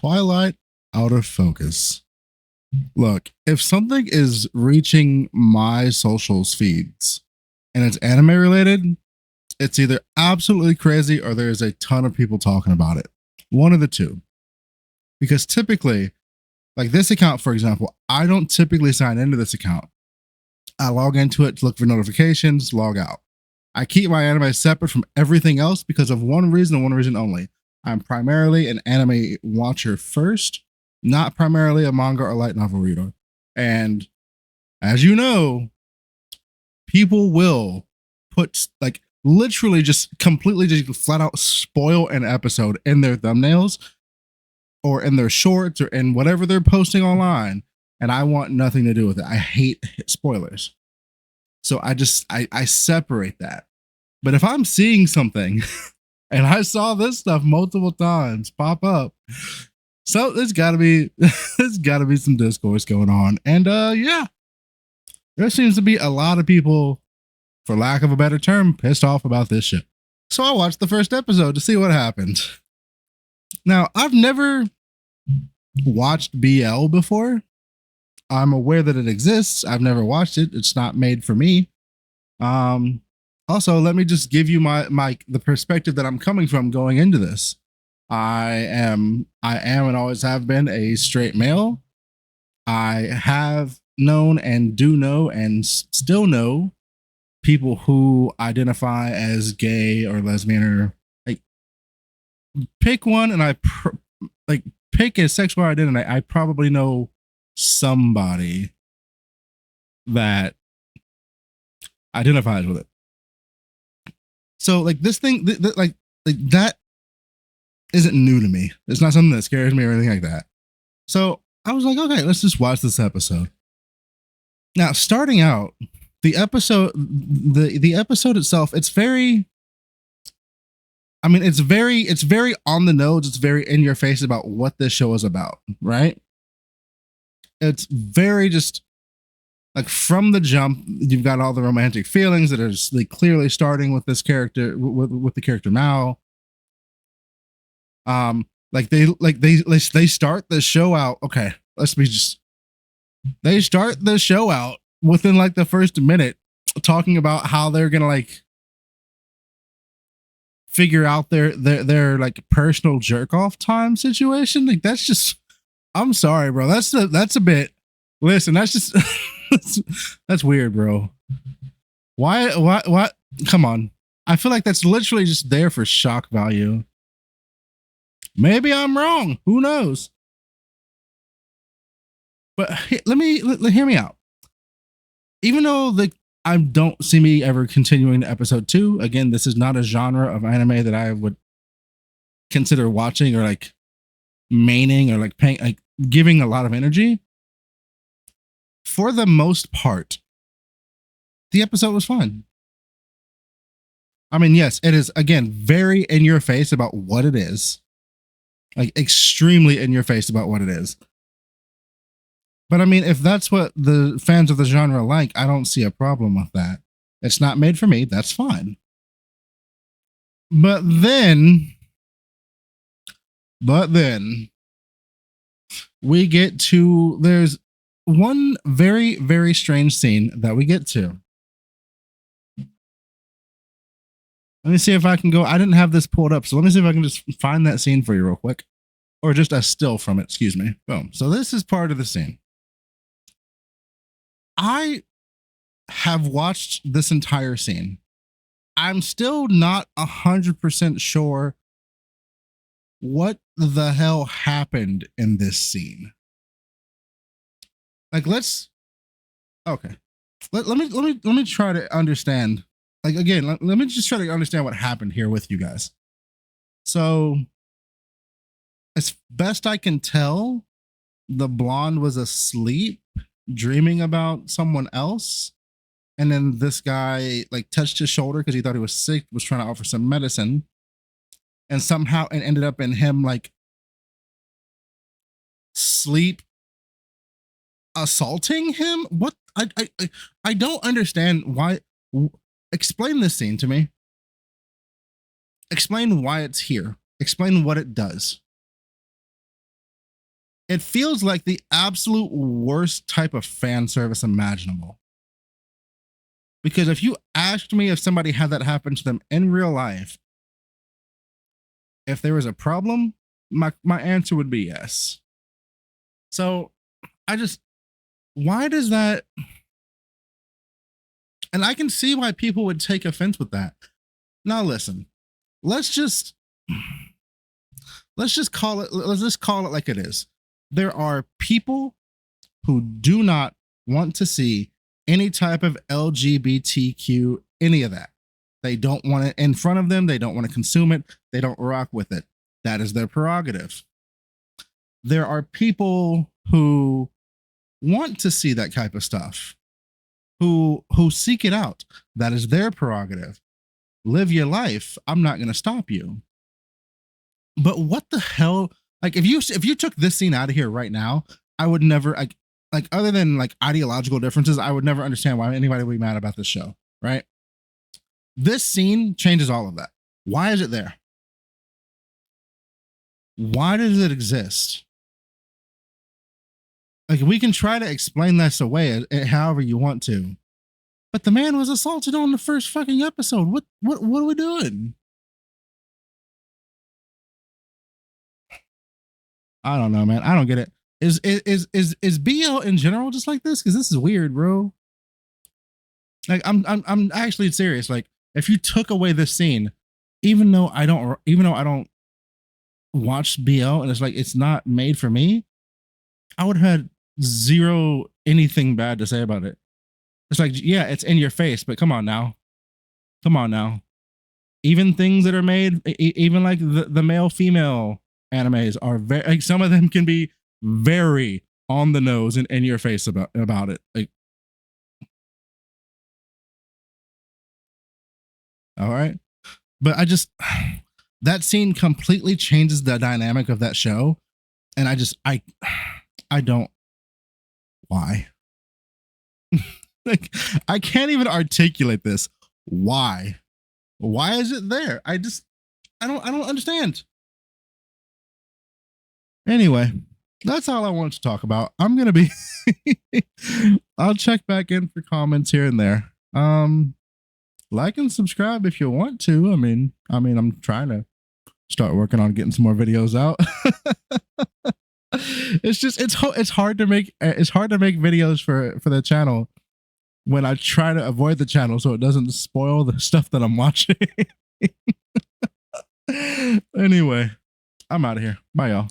Twilight out of focus. Look, if something is reaching my socials feeds and it's anime related, it's either absolutely crazy or there's a ton of people talking about it. One of the two. Because typically, like this account, for example, I don't typically sign into this account. I log into it to look for notifications, log out. I keep my anime separate from everything else because of one reason and one reason only. I'm primarily an anime watcher first, not primarily a manga or light novel reader. And as you know, people will put like literally just completely just flat out spoil an episode in their thumbnails or in their shorts or in whatever they're posting online. And I want nothing to do with it. I hate spoilers. So I separate that. But if I'm seeing something and I saw this stuff multiple times pop up, so there's gotta be some discourse going on. And yeah, there seems to be a lot of people, for lack of a better term, pissed off about this shit. So I watched the first episode to see what happened. Now, I've never watched BL before. I'm aware that it exists. I've never watched it. It's not made for me. Also, let me just give you the perspective that I'm coming from going into this. I am and always have been a straight male. I have known and do know and still know people who identify as gay or lesbian or like pick one, and pick a sexual identity. I probably know somebody that identifies with it. So like this thing, like that isn't new to me. It's not something that scares me or anything like that. So I was like, okay, let's just watch this episode. Now, starting out, the episode itself, it's very on the nose. It's very in your face about what this show is about, right? It's very just like from the jump, you've got all the romantic feelings that are just, like, clearly starting with this character, with the character Mao. They start the show out. Okay, they start the show out within like the first minute talking about how they're gonna like figure out their like personal jerk off time situation. Like that's just, I'm sorry, bro. That's a bit. Listen, that's just that's weird, bro. Why? Come on. I feel like that's literally just there for shock value. Maybe I'm wrong. Who knows? But hear me out. Even though I don't see me ever continuing to episode 2. Again, this is not a genre of anime that I would consider watching or like maining or like paying, like giving a lot of energy. For the most part, the episode was fun. I mean, yes, it is, again, very in your face about what it is. Like extremely in your face about what it is. But I mean, if that's what the fans of the genre like, I don't see a problem with that. It's not made for me. That's fine. But then we get to, there's one very, very strange scene that we get to. Let me see if I can go. I didn't have this pulled up, so let me see if I can just find that scene for you real quick. Or just a still from it, excuse me. Boom. So this is part of the scene. I have watched this entire scene. I'm still not 100% sure what the hell happened in this scene. Like, okay. Let me try to understand. Like, again, let me just try to understand what happened here with you guys. So, as best I can tell, the blonde was asleep, dreaming about someone else. And then this guy like touched his shoulder because he thought he was sick, was trying to offer some medicine. And somehow it ended up in him like sleep assaulting him. What? I don't understand why. Explain this scene to me. Explain why it's here. Explain what it does. It feels like the absolute worst type of fan service imaginable. Because if you asked me if somebody had that happen to them in real life, if there was a problem, my answer would be yes. So I just, why does that? And I can see why people would take offense with that. Now listen, let's just call it, let's just call it like it is. There are people who do not want to see any type of LGBTQ, any of that. They don't want it in front of them. They don't want to consume it. They don't rock with it. That is their prerogative. There are people who want to see that type of stuff, who seek it out. That is their prerogative. Live your life. I'm not going to stop you. But what the hell? Like if you took this scene out of here right now, I would never like other than like ideological differences, I would never understand why anybody would be mad about this show, right? This scene changes all of that. Why is it there? Why does it exist? Like we can try to explain this away however you want to, but the man was assaulted on the first fucking episode. What are we doing? I don't know, man. I don't get it. Is BL in general just like this? Because this is weird, bro. Like I'm actually serious. Like if you took away this scene, even though I don't watch BL and it's like it's not made for me, I would have had zero anything bad to say about it. It's like, yeah, it's in your face, but come on now. Come on now. Even things that are made, even like the male female animes are very, like some of them can be very on the nose and in your face about it. Like, all right. But I just, that scene completely changes the dynamic of that show. And I don't, why? Like, I can't even articulate this. Why? Why is it there? I don't understand. Anyway, that's all I wanted to talk about. I'm gonna be I'll check back in for comments here and there. Like and subscribe if you want to. I mean, I'm trying to start working on getting some more videos out. It's just it's hard to make videos for the channel when I try to avoid the channel so it doesn't spoil the stuff that I'm watching. Anyway, I'm out of here. Bye, y'all.